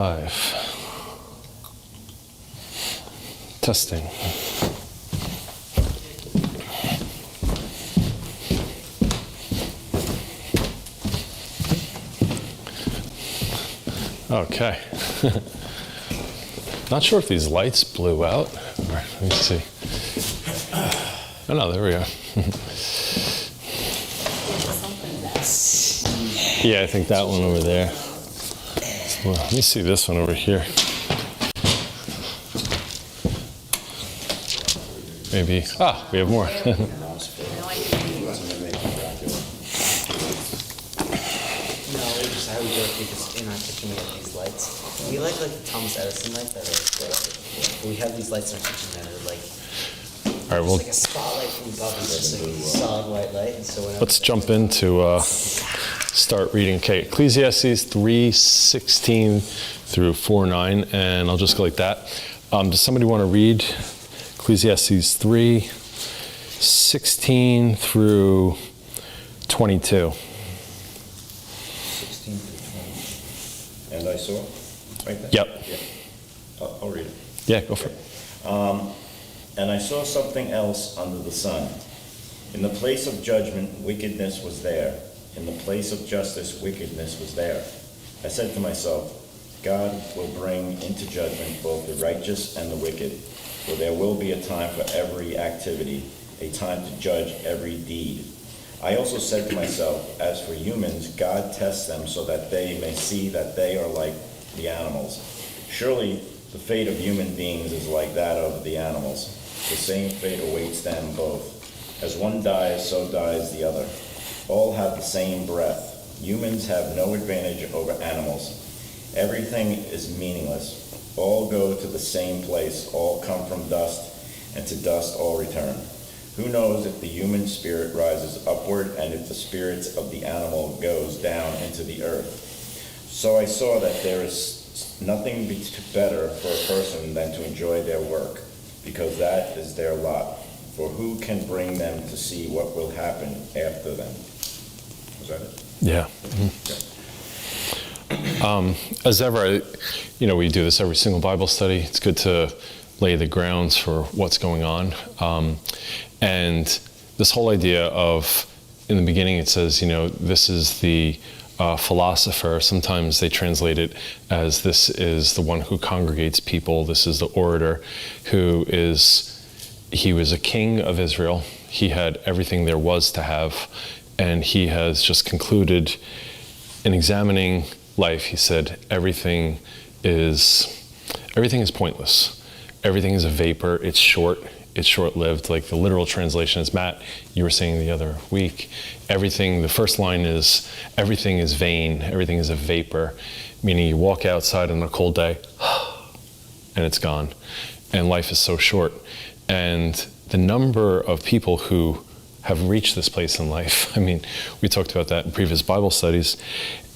5. Testing. Okay. Not sure if these lights blew out. Let me see. Oh no, there we go. Yeah, I think that one over there. Well, let me see this one over here. Maybe. Ah, we have more. How we go because in our kitchen we have these lights. We like the Thomas Edison light that are we have these lights in our kitchen that are like, all right, well, like a spotlight from above. It's just like a solid white light. And so let's jump into start reading. Okay, Ecclesiastes 3:16 through 4:9, and I'll just go like that. Does somebody want to read Ecclesiastes 3:16 through 22? And I saw, right there? Yep. Yeah. I'll read it. Yeah, go for it. And I saw something else under the sun. In the place of judgment, wickedness was there. In the place of justice, wickedness was there. I said to myself, God will bring into judgment both the righteous and the wicked, for there will be a time for every activity, a time to judge every deed. I also said to myself, as for humans, God tests them so that they may see that they are like the animals. Surely the fate of human beings is like that of the animals. The same fate awaits them both. As one dies, so dies the other. All have the same breath. Humans have no advantage over animals. Everything is meaningless. All go to the same place. All come from dust, and to dust all return. Who knows if the human spirit rises upward and if the spirits of the animal goes down into the earth? So I saw that there is nothing better for a person than to enjoy their work, because that is their lot. For who can bring them to see what will happen after them? Was that it? Yeah. As ever, we do this every single Bible study. It's good to lay the grounds for what's going on. And this whole idea of, in the beginning it says, this is the philosopher. Sometimes they translate it as this is the one who congregates people. This is the orator he was a king of Israel. He had everything there was to have. And he has just concluded in examining life, he said, everything is pointless. Everything is a vapor. It's short-lived. Like the literal translation is, Matt, you were saying the other week, the first line is, everything is vain, everything is a vapor, meaning you walk outside on a cold day, and it's gone. And life is so short. And the number of people who have reached this place in life, we talked about that in previous Bible studies,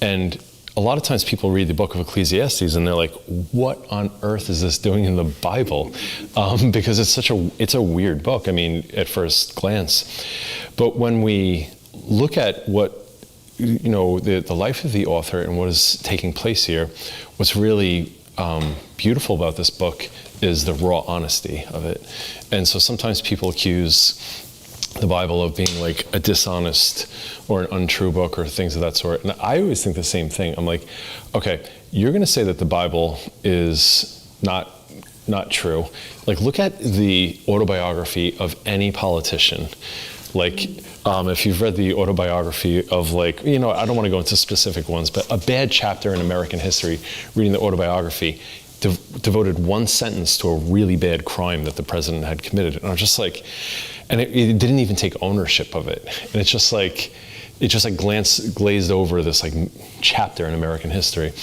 and a lot of times people read the book of Ecclesiastes and they're like, what on earth is this doing in the Bible? Because it's a weird book, at first glance. But when we look at what, the life of the author and what is taking place here, what's really beautiful about this book is the raw honesty of it. And so sometimes people accuse the Bible of being like a dishonest or an untrue book or things of that sort. And I always think the same thing. I'm like, okay, you're going to say that the Bible is not true. Like, look at the autobiography of any politician. Like, if you've read the autobiography of I don't want to go into specific ones, but a bad chapter in American history, reading the autobiography, devoted one sentence to a really bad crime that the president had committed. And I was just like, and it didn't even take ownership of it. And it's just like, glazed over this chapter in American history.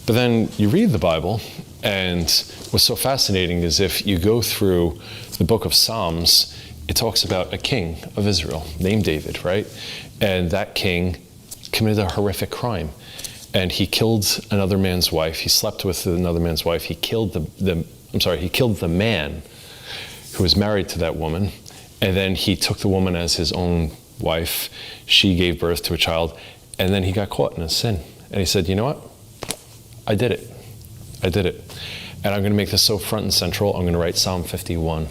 But then you read the Bible, and what's so fascinating is if you go through the book of Psalms, it talks about a king of Israel named David, right? And that king committed a horrific crime. And he killed another man's wife. He slept with another man's wife. He killed the man who was married to that woman. And then he took the woman as his own wife. She gave birth to a child. And then he got caught in a sin. And he said, you know what? I did it. I did it. And I'm going to make this so front and central. I'm going to write Psalm 51.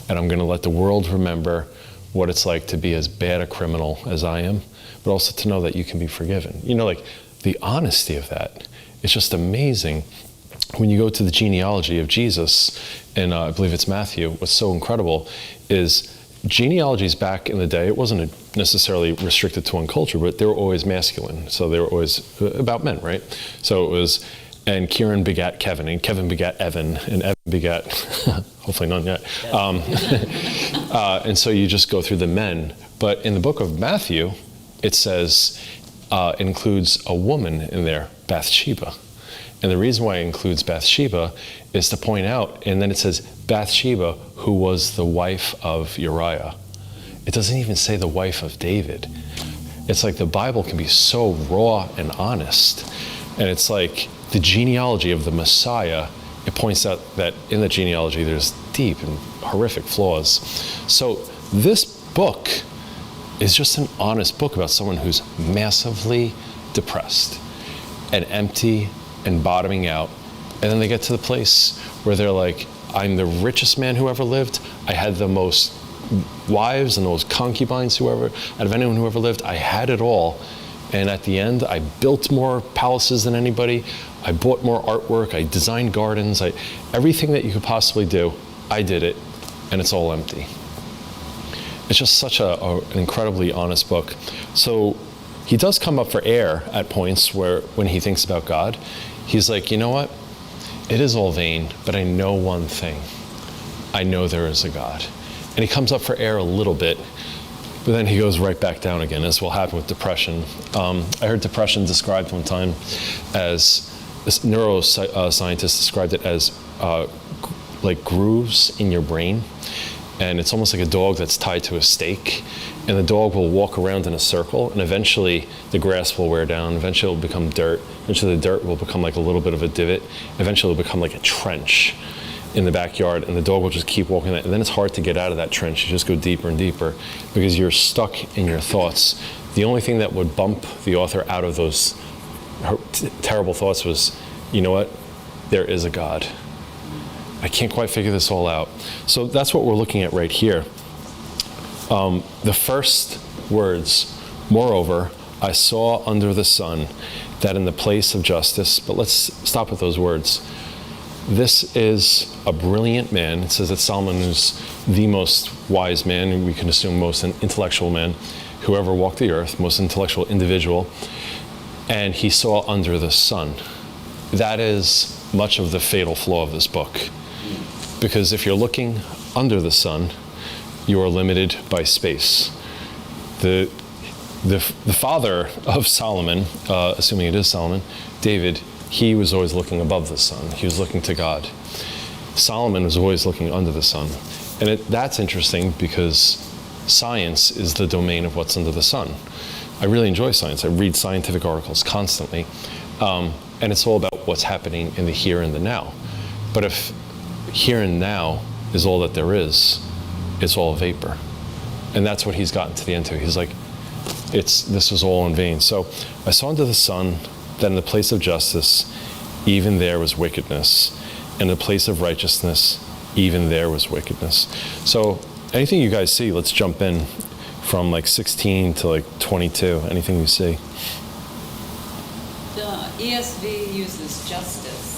And I'm going to let the world remember what it's like to be as bad a criminal as I am, but also to know that you can be forgiven. You know, like the honesty of that, it's just amazing. When you go to the genealogy of Jesus, and I believe it's Matthew, what's so incredible is genealogies back in the day, it wasn't necessarily restricted to one culture, but they were always masculine. So they were always about men, right? So it was, and Kieran begat Kevin, and Kevin begat Evan, and Evan begat, hopefully none yet. And so you just go through the men. But in the book of Matthew, it says, it includes a woman in there, Bathsheba. And the reason why it includes Bathsheba is to point out, and then it says Bathsheba, who was the wife of Uriah. It doesn't even say the wife of David. It's like the Bible can be so raw and honest. And it's like the genealogy of the Messiah, it points out that in the genealogy there's deep and horrific flaws. So this book is just an honest book about someone who's massively depressed and empty and bottoming out. And then they get to the place where they're like, I'm the richest man who ever lived. I had the most wives and the most concubines out of anyone who ever lived. I had it all. And at the end, I built more palaces than anybody. I bought more artwork. I designed gardens. Everything that you could possibly do, I did it. And it's all empty. It's just such an incredibly honest book. So he does come up for air at points where when he thinks about God, he's like, you know what? It is all vain, but I know one thing. I know there is a God. And he comes up for air a little bit, but then he goes right back down again, as will happen with depression. I heard depression described one time as, this neuroscientist described it as like grooves in your brain. And it's almost like a dog that's tied to a stake. And the dog will walk around in a circle, and eventually the grass will wear down. Eventually it will become dirt. Eventually the dirt will become like a little bit of a divot. Eventually it will become like a trench in the backyard, and the dog will just keep walking that. And then it's hard to get out of that trench. You just go deeper and deeper because you're stuck in your thoughts. The only thing that would bump the author out of those terrible thoughts was, you know what? There is a God. I can't quite figure this all out. So that's what we're looking at right here. The first words, moreover, I saw under the sun that in the place of justice, but let's stop with those words. This is a brilliant man. It says that Solomon is the most wise man, and we can assume most intellectual man who ever walked the earth, most intellectual individual. And he saw under the sun. That is much of the fatal flaw of this book. Because if you're looking under the sun, you are limited by space. The father of Solomon, assuming it is Solomon, David, he was always looking above the sun. He was looking to God. Solomon was always looking under the sun. And that's interesting because science is the domain of what's under the sun. I really enjoy science. I read scientific articles constantly. And it's all about what's happening in the here and the now. But if here and now is all that there is, it's all vapor. And that's what he's gotten to the end to. He's like, this was all in vain. So I saw under the sun that in the place of justice, even there was wickedness. In the place of righteousness, even there was wickedness. So anything you guys see, let's jump in from like 16 to like 22. Anything you see? The ESV uses justice.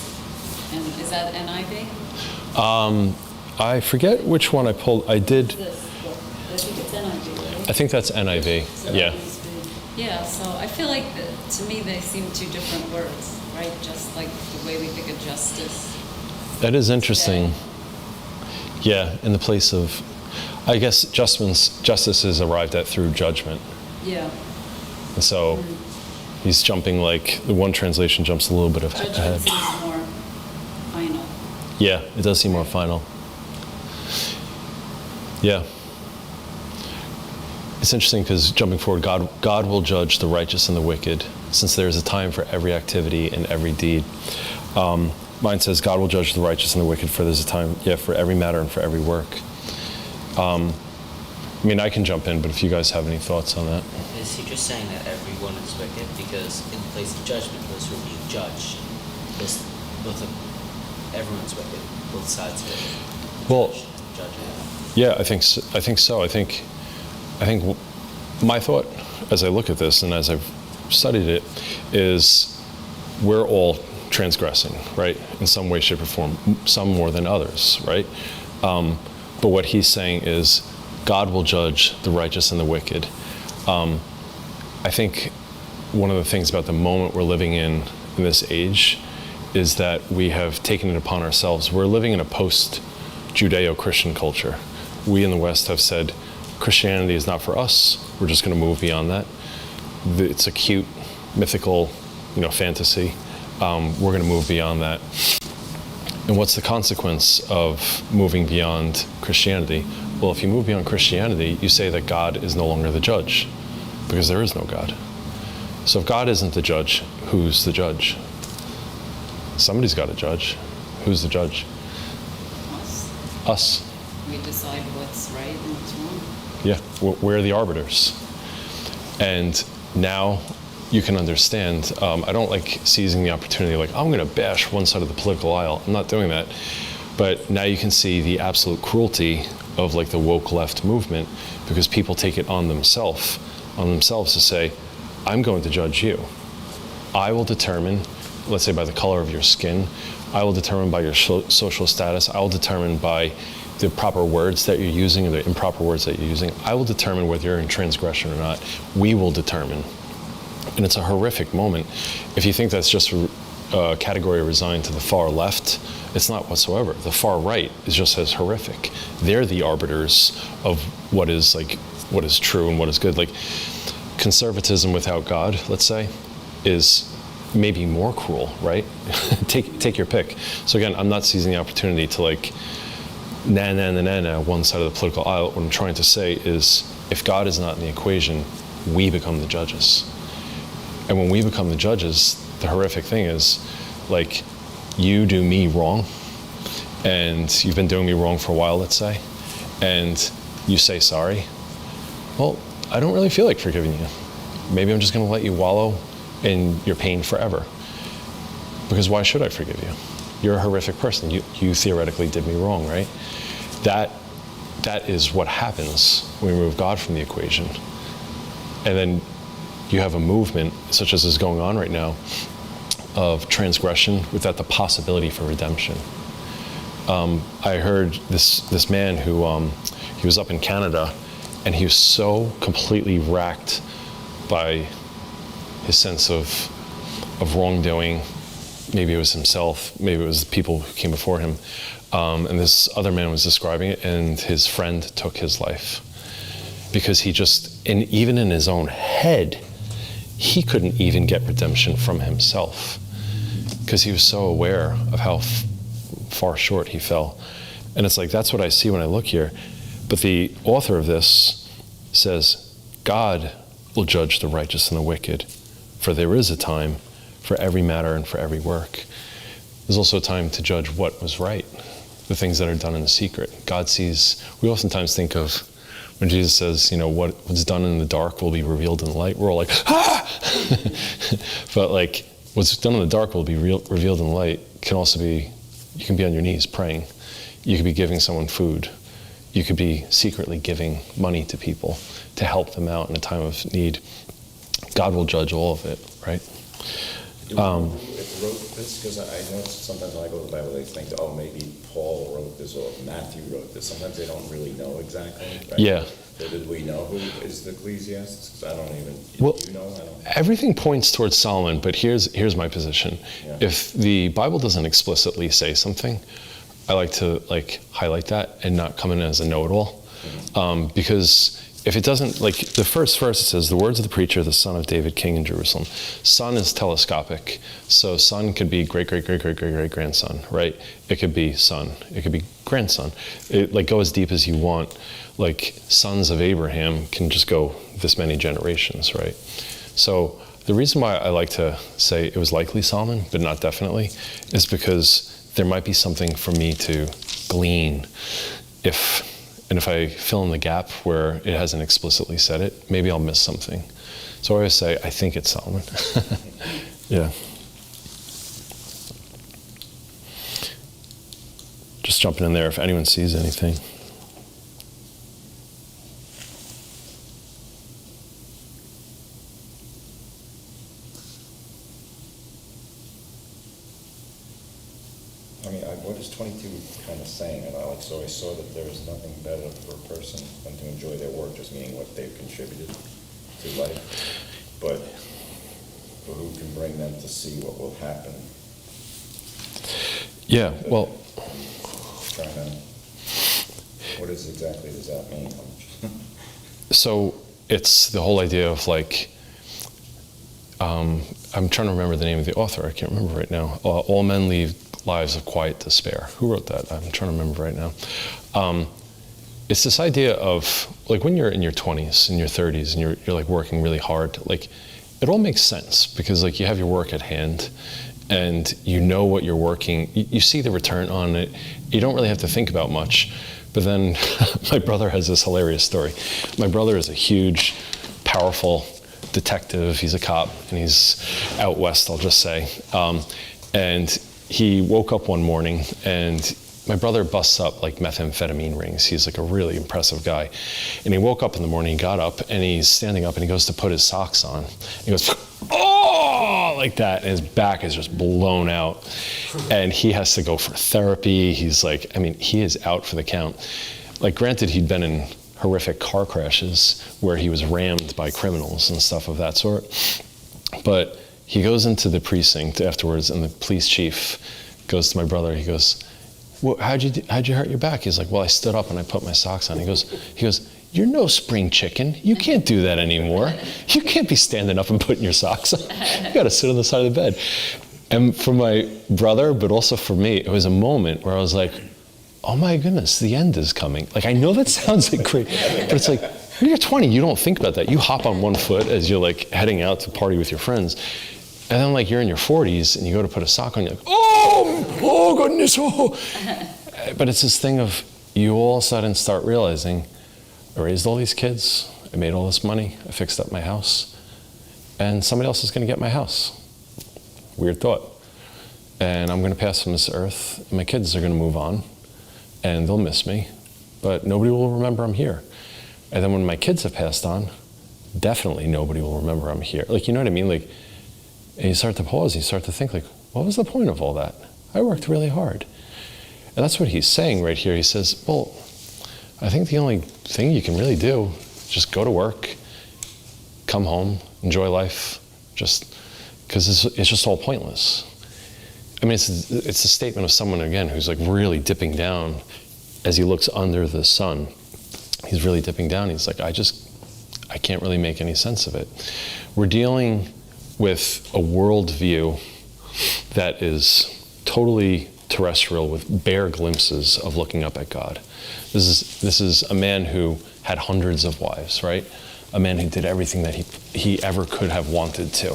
And is that NIV? I forget which one I pulled. I did. I think it's NIV, right? I think that's NIV. Yeah. Yeah, so I feel like, to me, they seem two different words, right? Just like the way we think of justice. That is interesting. Yeah, in the place of, I guess justice is arrived at through judgment. Yeah. And so he's jumping like, the one translation jumps a little bit ahead. Judgment seems more final. Yeah, it does seem more final. Yeah. It's interesting because jumping forward, God will judge the righteous and the wicked, since there is a time for every activity and every deed. Mine says God will judge the righteous and the wicked, for there's a time, for every matter and for every work. I mean, I can jump in, but if you guys have any thoughts on that. Is he just saying that everyone is wicked? Because in the place of judgment, those who are being judged, both everyone's wicked, both sides are wicked. Well, Judgment. yeah, I think so. I think my thought as I look at this and as I've studied it is we're all transgressing, right? In some way, shape, or form, some more than others, right? But what he's saying is God will judge the righteous and the wicked. I think one of the things about the moment we're living in this age is that we have taken it upon ourselves. We're living in a post-Judeo-Christian culture. We in the West have said Christianity is not for us. We're just going to move beyond that. It's a cute, mythical, fantasy. We're going to move beyond that. And what's the consequence of moving beyond Christianity? Well, if you move beyond Christianity, you say that God is no longer the judge, because there is no God. So if God isn't the judge, who's the judge? Somebody's got to judge. Who's the judge? Us. We decide what's right and what's wrong. Yeah, we're the arbiters. And now you can understand, I don't like seizing the opportunity, like, I'm going to bash one side of the political aisle. I'm not doing that. But now you can see the absolute cruelty of like the woke left movement, because people take it on themselves to say, I'm going to judge you. I will determine, let's say by the color of your skin, I will determine by your social status, I will determine by the proper words that you're using or the improper words that you're using. I will determine whether you're in transgression or not. We will determine. And it's a horrific moment. If you think that's just a category resigned to the far left, it's not whatsoever. The far right is just as horrific. They're the arbiters of what is true and what is good. Like conservatism without God, let's say, is maybe more cruel, right? take your pick. So again, I'm not seizing the opportunity to like na one side of the political aisle. What I'm trying to say is, if God is not in the equation, we become the judges. And when we become the judges, the horrific thing is, like, you do me wrong, and you've been doing me wrong for a while, let's say, and you say sorry. Well, I don't really feel like forgiving you. Maybe I'm just going to let you wallow in your pain forever. Because why should I forgive you? You're a horrific person. You theoretically did me wrong, right? That is what happens when we remove God from the equation. And then you have a movement, such as is going on right now, of transgression without the possibility for redemption. I heard this man who, he was up in Canada, and he was so completely racked by his sense of wrongdoing. Maybe it was himself, maybe it was the people who came before him. And this other man was describing it, and his friend took his life. Because he just, and even in his own head, he couldn't even get redemption from himself. Because he was so aware of how far short he fell. And it's like, that's what I see when I look here. But the author of this says, God will judge the righteous and the wicked, for there is a time for every matter and for every work. There's also a time to judge what was right, the things that are done in the secret. God sees, we oftentimes think of when Jesus says, what's done in the dark will be revealed in the light. We're all like, ah! But like, what's done in the dark will be revealed in the light can also be, you can be on your knees praying. You could be giving someone food. You could be secretly giving money to people to help them out in a time of need. God will judge all of it, right? Who wrote this? Because I know sometimes when I go to the Bible, they think, oh, maybe Paul wrote this or Matthew wrote this. Sometimes they don't really know exactly. Right? Yeah. So did we know who is the Ecclesiastes? Because I don't even, well, you know? I don't. Everything points towards Solomon, but here's my position. Yeah. If the Bible doesn't explicitly say something, I like to highlight that and not come in as a know-it-all. Mm-hmm. Because if it doesn't, like the first verse, it says, the words of the preacher, the son of David, king in Jerusalem. Son is telescopic. So son could be great-great-great-great-great-great-grandson, right? It could be son. It could be grandson. Go as deep as you want. Like sons of Abraham can just go this many generations, right? So the reason why I like to say it was likely Solomon, but not definitely, is because there might be something for me to glean if I fill in the gap where it hasn't explicitly said it, maybe I'll miss something. So I always say, I think it's Solomon. Yeah. just jumping in there if anyone sees anything. I mean, what is 22 kind of saying? And I saw that there is nothing better for a person than to enjoy their work, just meaning what they've contributed to life. But who can bring them to see what will happen? Yeah, well, what exactly does that mean? so it's the whole idea of like, I'm trying to remember the name of the author. I can't remember right now. All men lead lives of quiet despair. Who wrote that? I'm trying to remember right now. It's this idea of like when you're in your 20s and your 30s and you're like working really hard, like it all makes sense because like you have your work at hand and you know what you're working, you see the return on it. You don't really have to think about much. But then my brother has this hilarious story. My brother is a huge, powerful detective. He's a cop and he's out west, I'll just say. And he woke up one morning and my brother busts up like methamphetamine rings. He's like a really impressive guy. And he woke up in the morning, he got up and he's standing up and he goes to put his socks on. He goes, oh, like that. And his back is just blown out. And he has to go for therapy. He's like, I mean, he is out for the count. Like granted, he'd been in horrific car crashes where he was rammed by criminals and stuff of that sort. But he goes into the precinct afterwards and the police chief goes to my brother, he goes, well, how'd you hurt your back? He's like, well, I stood up and I put my socks on. He goes, you're no spring chicken. You can't do that anymore. You can't be standing up and putting your socks on. You gotta sit on the side of the bed. And for my brother, but also for me, it was a moment where I was like, oh my goodness, the end is coming. Like, I know that sounds like great, but it's like, when you're 20, you don't think about that. You hop on one foot as you're like heading out to party with your friends. And then like you're in your 40s and you go to put a sock on, you're like, oh goodness, oh. But it's this thing of you all of a sudden start realizing, I raised all these kids, I made all this money, I fixed up my house, and somebody else is gonna get my house. Weird thought. And I'm gonna pass from this earth, and my kids are gonna move on, and they'll miss me, but nobody will remember I'm here. And then when my kids have passed on, definitely nobody will remember I'm here. Like, you know what I mean? Like, and you start to pause, you start to think like, what was the point of all that? I worked really hard. And that's what he's saying right here. He says, well, I think the only thing you can really do is just go to work, come home, enjoy life, just, because it's just all pointless. I mean, it's a statement of someone, again, who's like really dipping down as he looks under the sun. He's really dipping down. He's like, I can't really make any sense of it. We're dealing with a worldview that is totally terrestrial with bare glimpses of looking up at God. This is a man who had hundreds of wives, right? A man who did everything that he ever could have wanted to.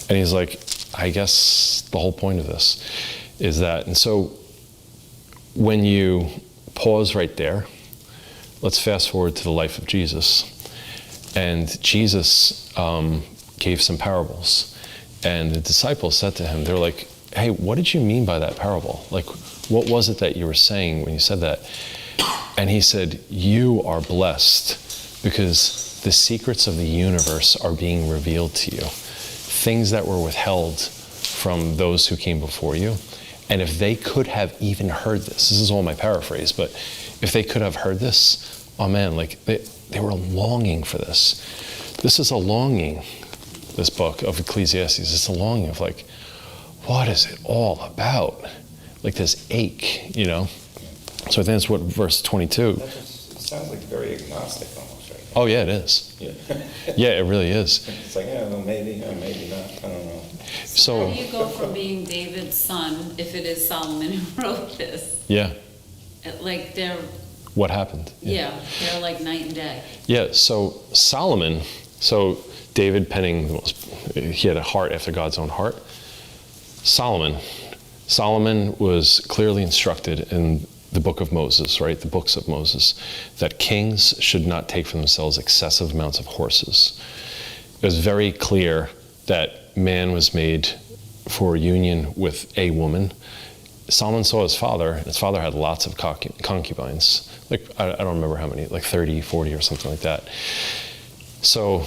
And he's like, I guess the whole point of this is that. And so when you pause right there, let's fast forward to the life of Jesus. And Jesus gave some parables. And the disciples said to him, they're like, hey, what did you mean by that parable? Like, what was it that you were saying when you said that? And he said, you are blessed because the secrets of the universe are being revealed to you. Things that were withheld from those who came before you. And if they could have even heard this is all my paraphrase, but if they could have heard this, oh man, like they were longing for this. This is a longing, this book of Ecclesiastes. It's a longing of like, what is it all about? Like this ache, you know? So I think that's what verse 22. It sounds like very agnostic almost, right? Oh yeah, it is. Yeah. Yeah, it really is. It's like, yeah, well, maybe not, I don't know. So how do you go from being David's son, if it is Solomon who wrote this? yeah, Like they're, what happened? yeah, they're like night and day. Yeah, so Solomon, so David penning, he had a heart after God's own heart. Solomon was clearly instructed in the book of Moses, right? The books of Moses, that kings should not take for themselves excessive amounts of horses. It was very clear that man was made for union with a woman. Solomon saw his father, and his father had lots of concubines. Like, I don't remember how many, like 30, 40 or something like that. So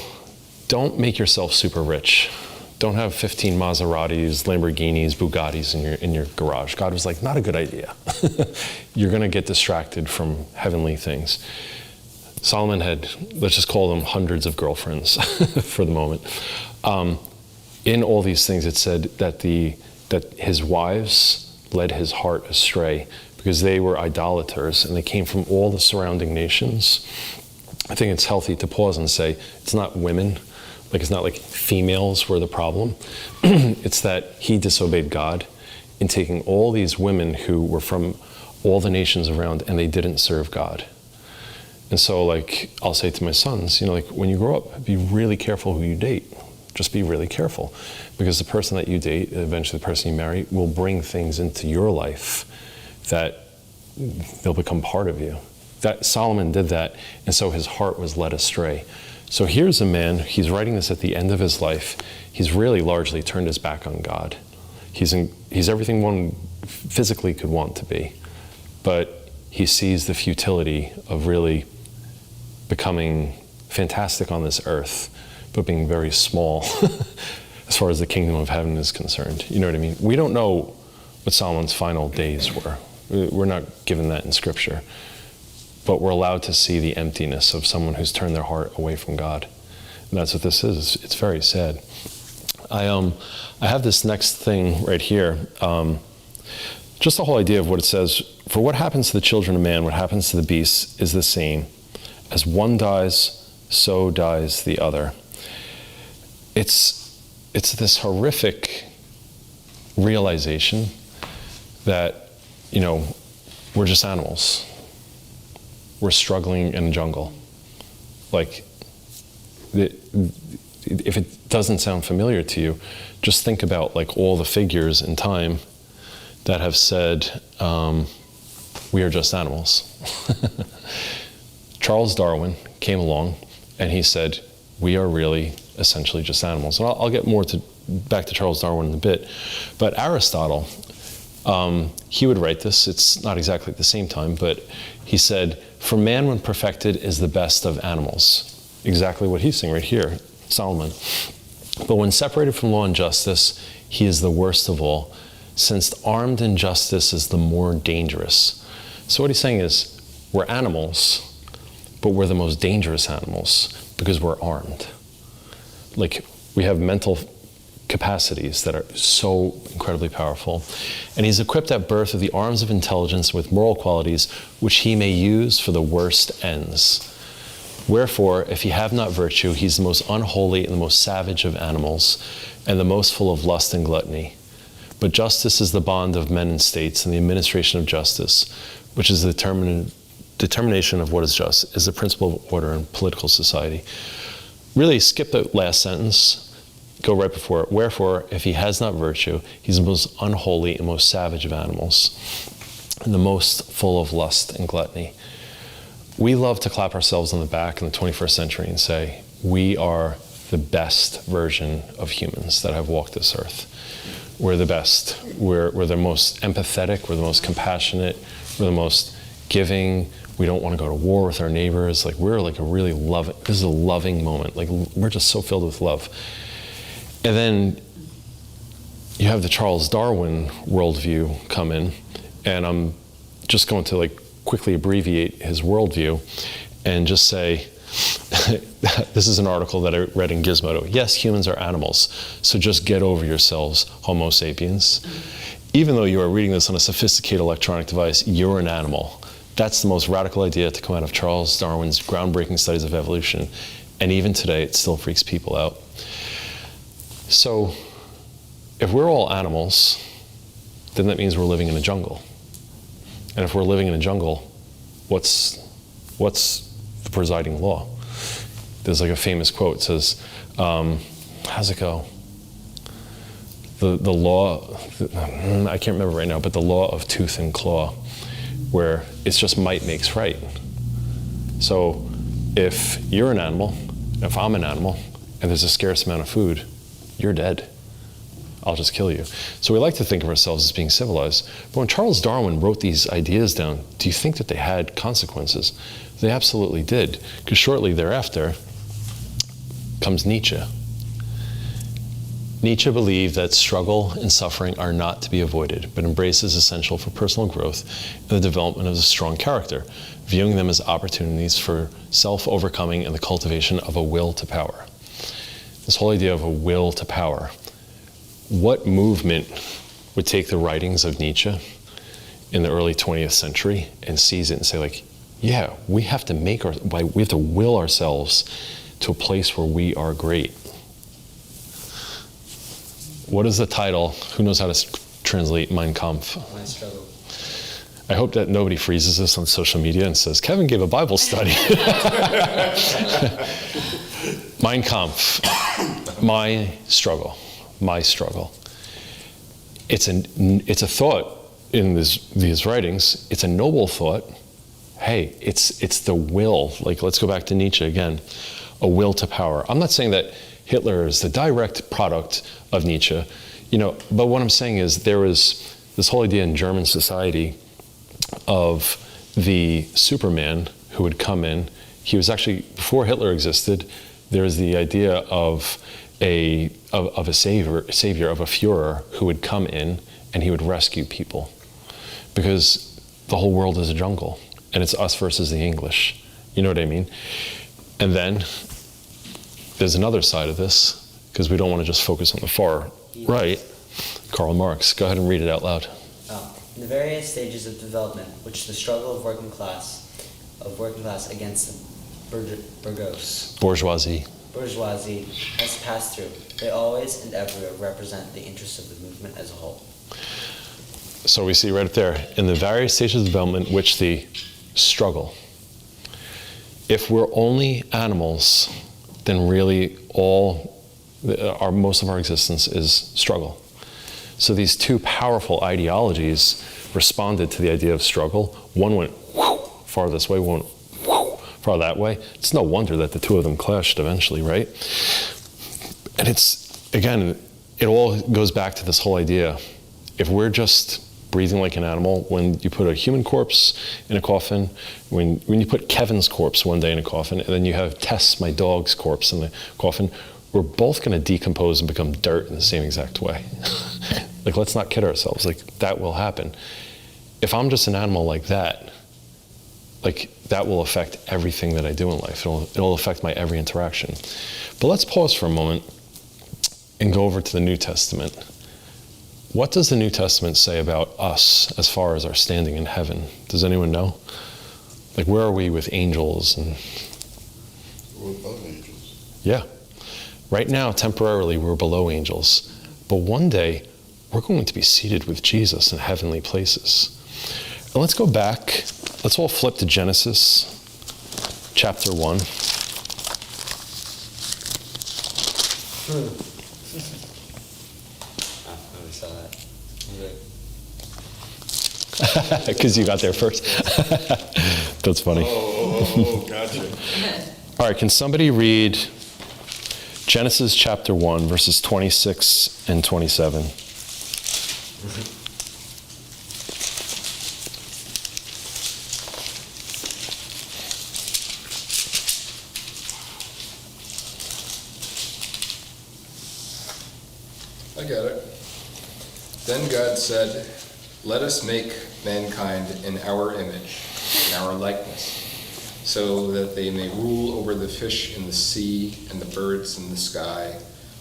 don't make yourself super rich. Don't have 15 Maseratis, Lamborghinis, Bugattis in your garage. God was like, not a good idea. You're going to get distracted from heavenly things. Solomon had, let's just call them hundreds of girlfriends for the moment. In all these things, it said that his wives led his heart astray because they were idolaters and they came from all the surrounding nations. I think it's healthy to pause and say, it's not women, like it's not like females were the problem. It's that he disobeyed God in taking all these women who were from all the nations around and they didn't serve God. And so like, I'll say to my sons, like when you grow up, be really careful who you date. Just be really careful, because the person that you date, eventually the person you marry, will bring things into your life that they'll become part of you. That Solomon did that, and so his heart was led astray. So here's a man, he's writing this at the end of his life. He's really largely turned his back on God. He's everything one physically could want to be, but he sees the futility of really becoming fantastic on this earth, but being very small as far as the kingdom of heaven is concerned. You know what I mean? We don't know what Solomon's final days were. We're not given that in Scripture. But we're allowed to see the emptiness of someone who's turned their heart away from God. And that's what this is. It's very sad. I have this next thing right here. Just the whole idea of what it says, for what happens to the children of man, what happens to the beasts is the same. As one dies, so dies the other. It's this horrific realization that, we're just animals. We're struggling in a jungle. Like, if it doesn't sound familiar to you, just think about like all the figures in time that have said, we are just animals. Charles Darwin came along and he said, we are really essentially just animals. And I'll get more back to Charles Darwin in a bit. But Aristotle, he would write this. It's not exactly at the same time, but he said, for man when perfected is the best of animals. Exactly what he's saying right here, Solomon. But when separated from law and justice, he is the worst of all, since armed injustice is the more dangerous. So what he's saying is, we're animals, but we're the most dangerous animals because we're armed. Like, we have mental capacities that are so incredibly powerful. And he's equipped at birth with the arms of intelligence with moral qualities, which he may use for the worst ends. Wherefore, if he have not virtue, he's the most unholy and the most savage of animals, and the most full of lust and gluttony. But justice is the bond of men and states, and the administration of justice, which is the determination of what is just, is the principle of order in political society. Really, skip the last sentence, go right before it. Wherefore, if he has not virtue, he's the most unholy and most savage of animals, and the most full of lust and gluttony. We love to clap ourselves on the back in the 21st century and say, we are the best version of humans that have walked this earth. We're the best. We're the most empathetic. We're the most compassionate. We're the most giving. We don't want to go to war with our neighbors. Like, we're like a really loving, this is a loving moment. Like, we're just so filled with love. And then you have the Charles Darwin worldview come in, and I'm just going to like quickly abbreviate his worldview and just say, this is an article that I read in Gizmodo. Yes, humans are animals, so just get over yourselves, Homo sapiens. Even though you are reading this on a sophisticated electronic device, you're an animal. That's the most radical idea to come out of Charles Darwin's groundbreaking studies of evolution. And even today, it still freaks people out. So, if we're all animals, then that means we're living in a jungle. And if we're living in a jungle, what's the presiding law? There's like a famous quote. It says, how's it go? The law, I can't remember right now, but the law of tooth and claw, where it's just might makes right. So if you're an animal, if I'm an animal, and there's a scarce amount of food, you're dead. I'll just kill you. So we like to think of ourselves as being civilized. But when Charles Darwin wrote these ideas down, do you think that they had consequences? They absolutely did, because shortly thereafter comes Nietzsche. Nietzsche believed that struggle and suffering are not to be avoided, but embraced as essential for personal growth and the development of a strong character, viewing them as opportunities for self-overcoming and the cultivation of a will to power. This whole idea of a will to power. What movement would take the writings of Nietzsche in the early 20th century and seize it and say, like, yeah, we have to we have to will ourselves to a place where we are great. What is the title? Who knows how to translate Mein Kampf? My struggle. I hope that nobody freezes this on social media and says, Kevin gave a Bible study. Mein Kampf, my struggle, my struggle. It's a thought in these writings. It's a noble thought. Hey, it's the will. Like, let's go back to Nietzsche again. A will to power. I'm not saying that Hitler is the direct product of Nietzsche, but what I'm saying is there was this whole idea in German society of the Superman who would come in. He was actually, before Hitler existed, there was the idea of a savior, of a Führer who would come in and he would rescue people, because the whole world is a jungle and it's us versus the English. You know what I mean? And then there's another side of this, because we don't want to just focus on the far right. Karl Marx. Go ahead and read it out loud. In the various stages of development, which the struggle of working class against the bourgeoisie has passed through, they always and everywhere represent the interests of the movement as a whole. So we see right up there, in the various stages of development, which the struggle. If we're only animals, then really most of our existence is struggle. So these two powerful ideologies responded to the idea of struggle. One went far this way, one went far that way. It's no wonder that the two of them clashed eventually, right? And again, it all goes back to this whole idea. If we're just breathing like an animal, when you put a human corpse in a coffin, when you put Kevin's corpse one day in a coffin, and then you have Tess, my dog's corpse, in the coffin, we're both going to decompose and become dirt in the same exact way. Like, let's not kid ourselves. Like, that will happen. If I'm just an animal like that, like, that will affect everything that I do in life. It'll affect my every interaction. But let's pause for a moment and go over to the New Testament. What does the New Testament say about us as far as our standing in heaven? Does anyone know? Like, where are we with angels? We're above angels. Yeah. Right now, temporarily, we're below angels. But one day, we're going to be seated with Jesus in heavenly places. And let's go back. Let's all flip to Genesis chapter 1. I saw that. Because you got there first. That's funny. Oh, gotcha. All right, can somebody read Genesis chapter 1, verses 26 and 27? I got it. Then God said, "Let us make mankind in our image, in our likeness, so that they may rule over the fish in the sea and the birds in the sky,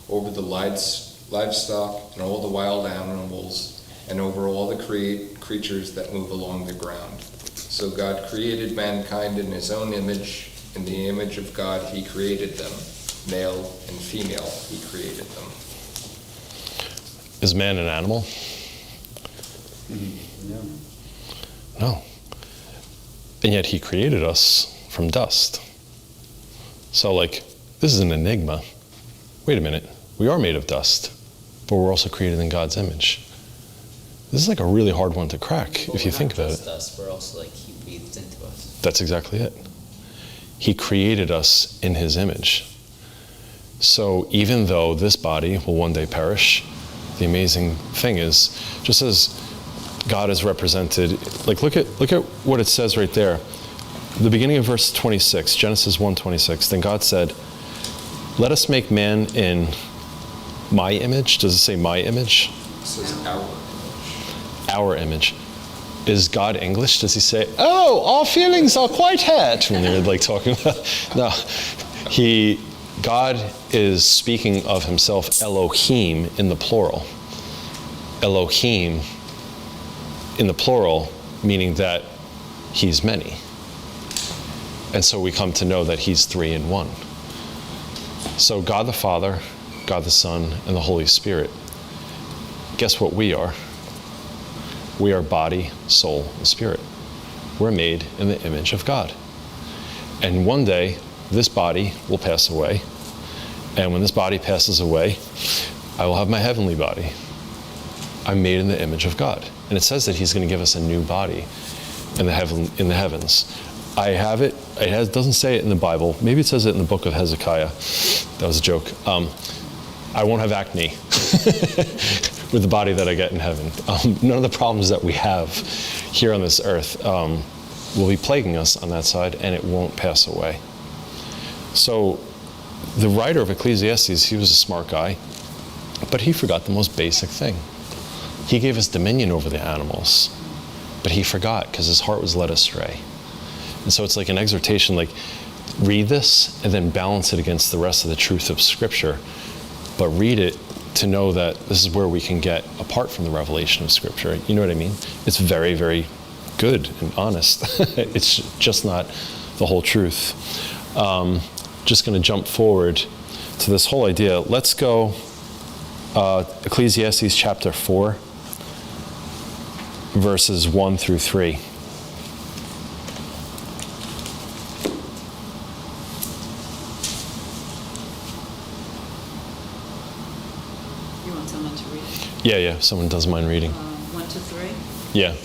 over the livestock and all the wild animals, and over all the creatures that move along the ground." So God created mankind in his own image. In the image of God he created them. Male and female he created them. Is man an animal? No. And yet he created us from dust. So, like, this is an enigma. Wait a minute. We are made of dust, but we're also created in God's image. This is like a really hard one to crack if you think about it. Dust, we're also like he breathed into us. That's exactly it. He created us in his image. So even though this body will one day perish, the amazing thing is, just as God is represented, like look at what it says right there. The beginning of verse 26, Genesis 1:26. Then God said, "Let us make man in my image." Does it say my image? It says our. Our image. Is God English? Does he say, "Oh, our feelings are quite hurt," when they're like talking about? No. God is speaking of himself, Elohim, in the plural. Elohim in the plural, meaning that he's many. And so we come to know that he's 3 in 1. So God the Father, God the Son, and the Holy Spirit. Guess what we are? We are body, soul, and spirit. We're made in the image of God. And one day, this body will pass away. And when this body passes away, I will have my heavenly body. I'm made in the image of God. And it says that he's going to give us a new body in the heavens. I have it. It doesn't say it in the Bible. Maybe it says it in the book of Hezekiah. That was a joke. I won't have acne with the body that I get in heaven. None of the problems that we have here on this earth will be plaguing us on that side, and it won't pass away. So the writer of Ecclesiastes, he was a smart guy, but he forgot the most basic thing. He gave us dominion over the animals, but he forgot because his heart was led astray. And so it's like an exhortation, like read this and then balance it against the rest of the truth of Scripture, but read it to know that this is where we can get apart from the revelation of Scripture. You know what I mean? It's very, very good and honest. It's just not the whole truth. Just going to jump forward to this whole idea. Let's go Ecclesiastes chapter 4, verses 1 through 3. You want someone to read? Yeah, if someone doesn't mind reading. 1 to 3. Yeah.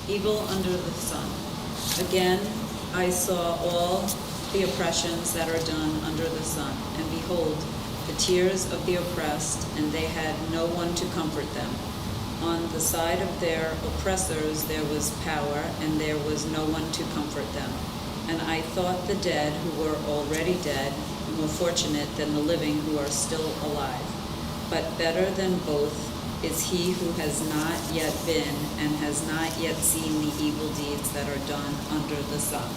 Evil under the sun. Again, I saw all the oppressions that are done under the sun, and behold, the tears of the oppressed, and they had no one to comfort them. On the side of their oppressors there was power, and there was no one to comfort them. And I thought the dead who were already dead more fortunate than the living who are still alive. But better than both is he who has not yet been and has not yet seen the evil deeds that are done under the sun.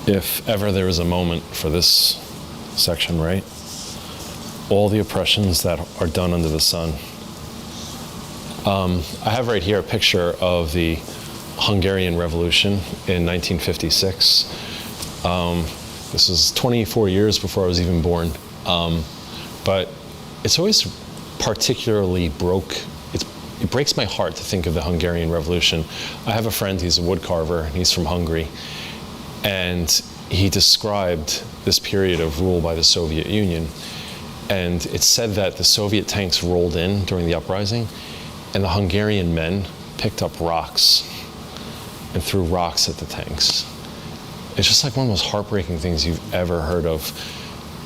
If ever there is a moment for this section, right? All the oppressions that are done under the sun. I have right here a picture of the Hungarian Revolution in 1956. This is 24 years before I was even born. But it's always particularly it breaks my heart to think of the Hungarian Revolution. I have a friend, he's a wood carver, and he's from Hungary. And he described this period of rule by the Soviet Union. And it said that the Soviet tanks rolled in during the uprising, and the Hungarian men picked up rocks and threw rocks at the tanks. It's just like one of the most heartbreaking things you've ever heard of.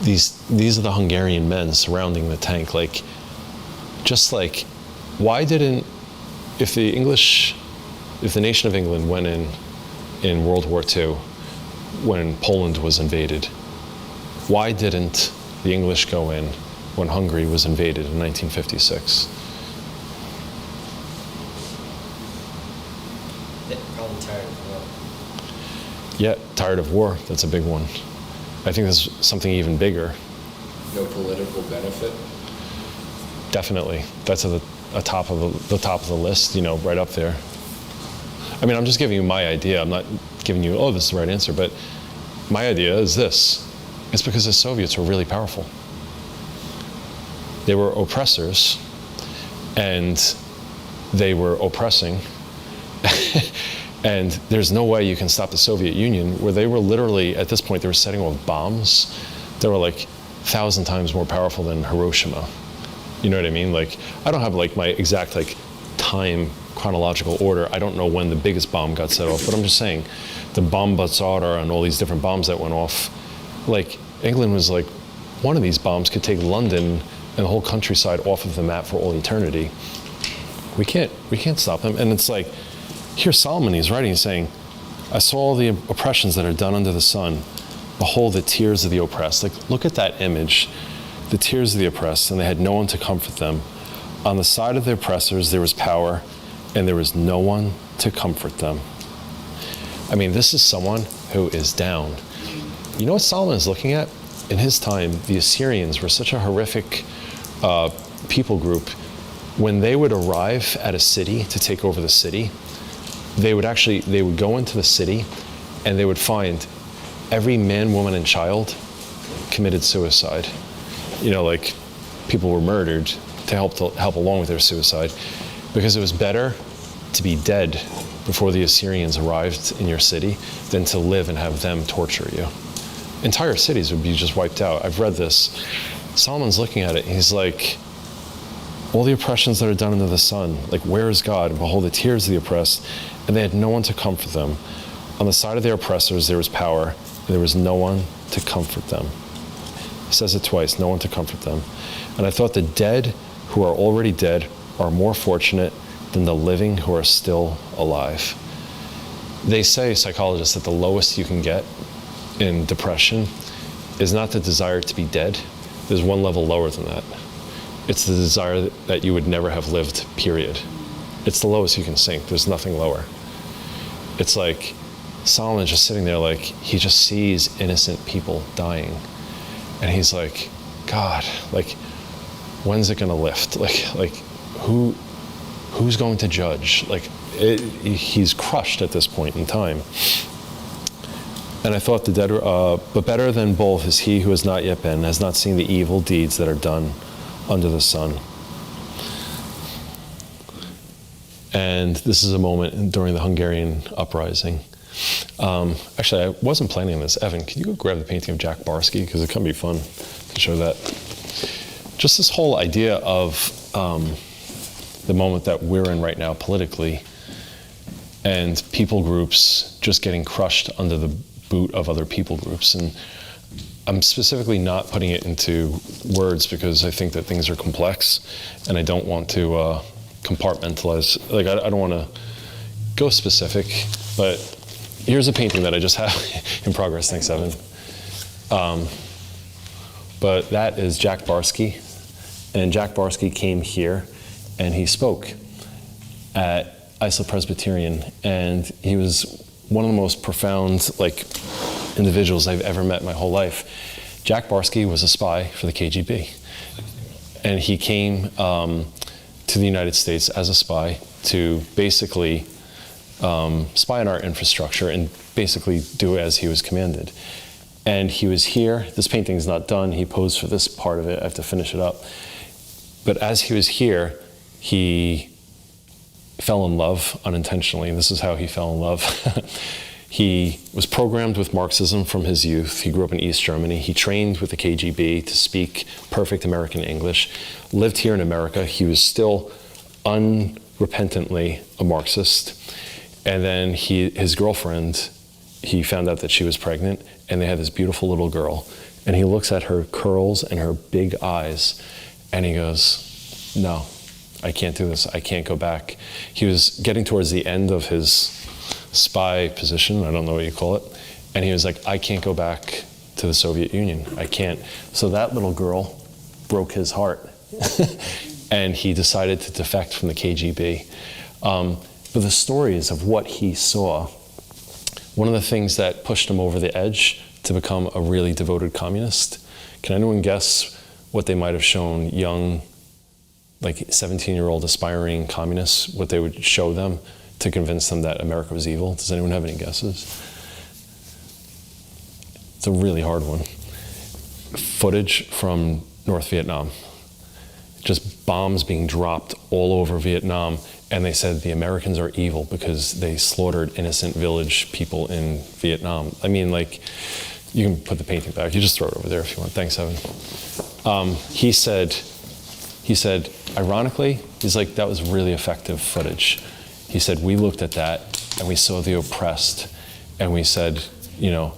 These are the Hungarian men surrounding the tank. Why didn't, if the nation of England went in World War II, when Poland was invaded, why didn't the English go in when Hungary was invaded in 1956? They're probably tired of war. Yeah, tired of war. That's a big one. I think there's something even bigger. No political benefit? Definitely. That's at the top of the list, right up there. I mean, I'm just giving you my idea. I'm not giving you, this is the right answer, but my idea is this. It's because the Soviets were really powerful. They were oppressors, and they were oppressing. And there's no way you can stop the Soviet Union, where they were literally, at this point, they were setting off bombs that were 1,000 times more powerful than Hiroshima. You know what I mean? I don't have my exact time chronological order. I don't know when the biggest bomb got set off, but I'm just saying the bomb Bazzara and all these different bombs that went off, England was one of these bombs could take London and the whole countryside off of the map for all eternity. We can't stop them. And it's like, here Solomon, he's writing, he's saying, I saw all the oppressions that are done under the sun. Behold, the tears of the oppressed. Like, look at that image, the tears of the oppressed, and they had no one to comfort them. On the side of the oppressors there was power, and there was no one to comfort them. I mean, this is someone who is down. You know what Solomon is looking at? In his time, the Assyrians were such a horrific people group. When they would arrive at a city to take over the city, they would go into the city and they would find every man, woman, and child committed suicide. You know, like people were murdered to help along with their suicide, because it was better to be dead before the Assyrians arrived in your city than to live and have them torture you. Entire cities would be just wiped out. I've read this. Solomon's looking at it, and he's like, all the oppressions that are done under the sun, like, where is God? And behold, the tears of the oppressed, and they had no one to comfort them. On the side of their oppressors there was power, and there was no one to comfort them. He says it twice, no one to comfort them. And I thought the dead who are already dead are more fortunate than the living who are still alive. They say, psychologists, that the lowest you can get in depression is not the desire to be dead. There's one level lower than that. It's the desire that you would never have lived, period. It's the lowest you can sink. There's nothing lower. It's like Solomon just sitting there, like, he just sees innocent people dying. And he's like, God, like, when's it gonna lift? Like who's going to judge? Like, he's crushed at this point in time. And I thought the dead, but better than both is he who has not yet been, has not seen the evil deeds that are done under the sun. And this is a moment during the Hungarian uprising. Actually, I wasn't planning this. Evan, can you go grab the painting of Jack Barsky? Because it can be fun to show that. Just this whole idea of the moment that we're in right now politically, and people groups just getting crushed under the boot of other people groups. And I'm specifically not putting it into words because I think that things are complex, and I don't want to compartmentalize. Like, I don't want to go specific, but here's a painting that I just have in progress. Thanks, Evan. But that is Jack Barsky, and Jack Barsky came here and he spoke at Islip Presbyterian, and he was one of the most profound, like, individuals I've ever met in my whole life. Jack Barsky was a spy for the KGB, and he came to the United States as a spy to basically spy on our infrastructure and basically do as he was commanded. And he was here. This painting's not done. He posed for this part of it. I have to finish it up. But as he was here, he fell in love unintentionally. This is how he fell in love. He was programmed with Marxism from his youth. He grew up in East Germany. He trained with the KGB to speak perfect American English, lived here in America. He was still unrepentantly a Marxist. And then his girlfriend, he found out that she was pregnant, and they had this beautiful little girl. And he looks at her curls and her big eyes, and he goes, no, I can't do this. I can't go back. He was getting towards the end of his spy position, I don't know what you call it, and he was like, I can't go back to the Soviet Union. I can't. So that little girl broke his heart, and he decided to defect from the KGB. But the stories of what he saw, one of the things that pushed him over the edge to become a really devoted communist, can anyone guess what they might have shown young, like 17-year-old aspiring communists, what they would show them to convince them that America was evil? Does anyone have any guesses? It's a really hard one. Footage from North Vietnam. Just bombs being dropped all over Vietnam, and they said the Americans are evil because they slaughtered innocent village people in Vietnam. I mean, like, you can put the painting back. You just throw it over there if you want. Thanks, Evan. He said, ironically, he's like, that was really effective footage. He said, we looked at that and we saw the oppressed, and we said, you know,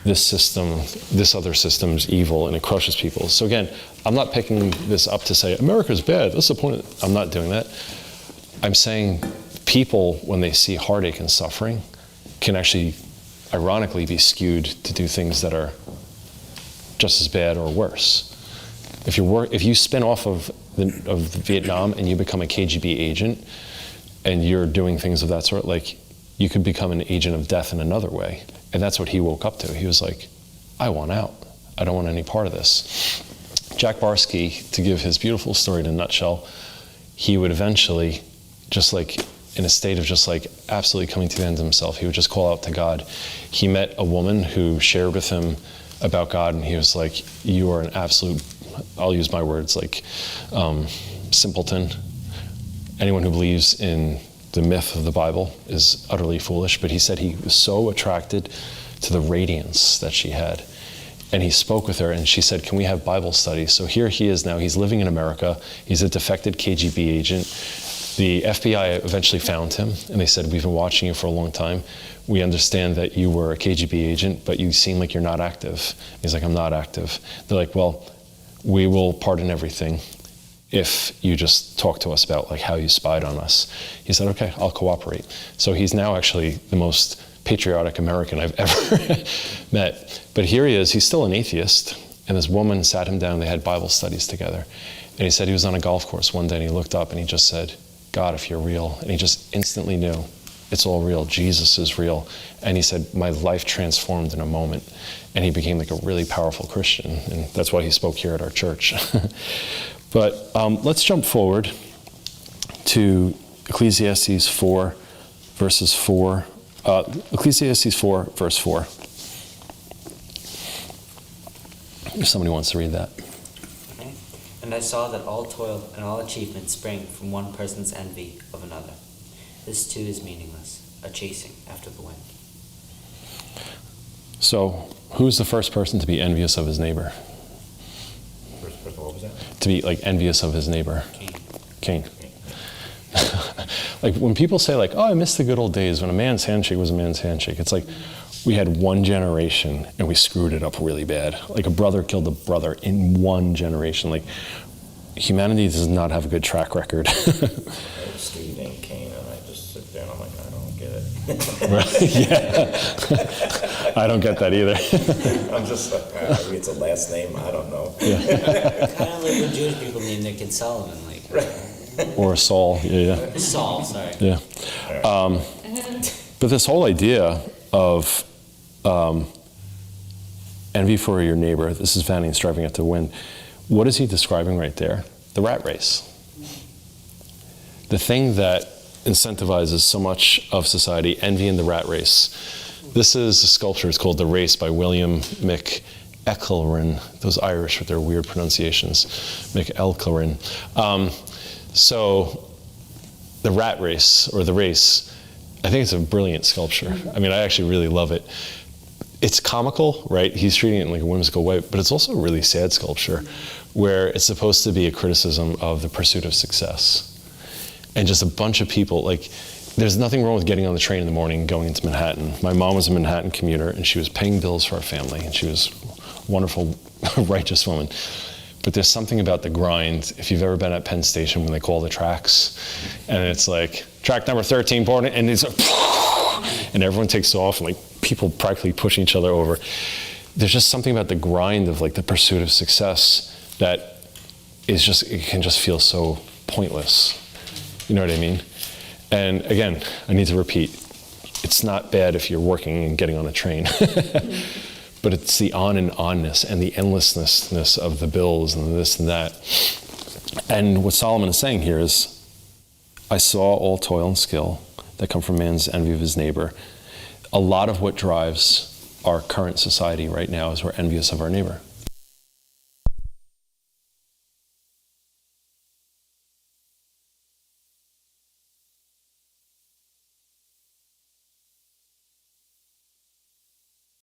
this other system's evil and it crushes people. So again, I'm not picking this up to say America's bad. That's the point. I'm not doing that. I'm saying people, when they see heartache and suffering, can actually, ironically, be skewed to do things that are just as bad or worse. If you spin off of Vietnam and you become a KGB agent, and you're doing things of that sort, like you could become an agent of death in another way. And that's what he woke up to. He was like, I want out. I don't want any part of this. Jack Barsky, to give his beautiful story in a nutshell, he would eventually, just like in a state of just like absolutely coming to the end of himself, he would just call out to God. He met a woman who shared with him about God, and he was like, you are an absolute, I'll use my words, like simpleton. Anyone who believes in the myth of the Bible is utterly foolish, but he said he was so attracted to the radiance that she had. And he spoke with her, and she said, can we have Bible studies? So here he is now, he's living in America, he's a defected KGB agent. The FBI eventually found him, and they said, we've been watching you for a long time. We understand that you were a KGB agent, but you seem like you're not active. He's like, I'm not active. They're like, well, we will pardon everything if you just talk to us about like how you spied on us. He said, okay, I'll cooperate. So he's now actually the most patriotic American I've ever met. But here he is, he's still an atheist, and this woman sat him down, they had Bible studies together. And he said he was on a golf course one day and he looked up and he just said, God, if you're real. And he just instantly knew it's all real, Jesus is real. And he said, my life transformed in a moment. And he became like a really powerful Christian. And that's why he spoke here at our church. But let's jump forward to Ecclesiastes 4, verses 4. Ecclesiastes 4, verse 4. If somebody wants to read that. Okay. And I saw that all toil and all achievement sprang from one person's envy of another. This too is meaningless, a chasing after the wind. So, who's the first person to be envious of his neighbor? First, what was that? To be like envious of his neighbor? Cain. Like when people say like, oh, I miss the good old days when a man's handshake was a man's handshake. It's like we had one generation and we screwed it up really bad. Like a brother killed a brother in one generation. Like humanity does not have a good track record. Steve named Cain, and I just sit there and I'm like, I don't get it. Yeah. I don't get that either. I'm just like, maybe it's a last name, I don't know. Yeah. Kind of like when Jewish people name their kid Solomon, like. Or Saul, yeah. Saul, sorry. Yeah. But this whole idea of envy for your neighbor, this is vanity and striving after the wind. What is he describing right there? The rat race. The thing that incentivizes so much of society, envy and the rat race. This is a sculpture, it's called The Race by William Eccleston. Those Irish with their weird pronunciations. Eccleston. So the rat race, or the race, I think it's a brilliant sculpture. I mean, I actually really love it. It's comical, right? He's treating it in like a whimsical way, but it's also a really sad sculpture where it's supposed to be a criticism of the pursuit of success. And just a bunch of people, like, there's nothing wrong with getting on the train in the morning and going into Manhattan. My mom was a Manhattan commuter and she was paying bills for our family, and she was a wonderful, righteous woman. But there's something about the grind. If you've ever been at Penn Station when they call the tracks, and it's like, track number 13, board, and it's like, and everyone takes off, and like people practically pushing each other over. There's just something about the grind of like the pursuit of success that is just, it can just feel so pointless. You know what I mean? And again, I need to repeat, it's not bad if you're working and getting on a train. But it's the on and onness and the endlessness of the bills and this and that. And what Solomon is saying here is, I saw all toil and skill that come from man's envy of his neighbor. A lot of what drives our current society right now is we're envious of our neighbor.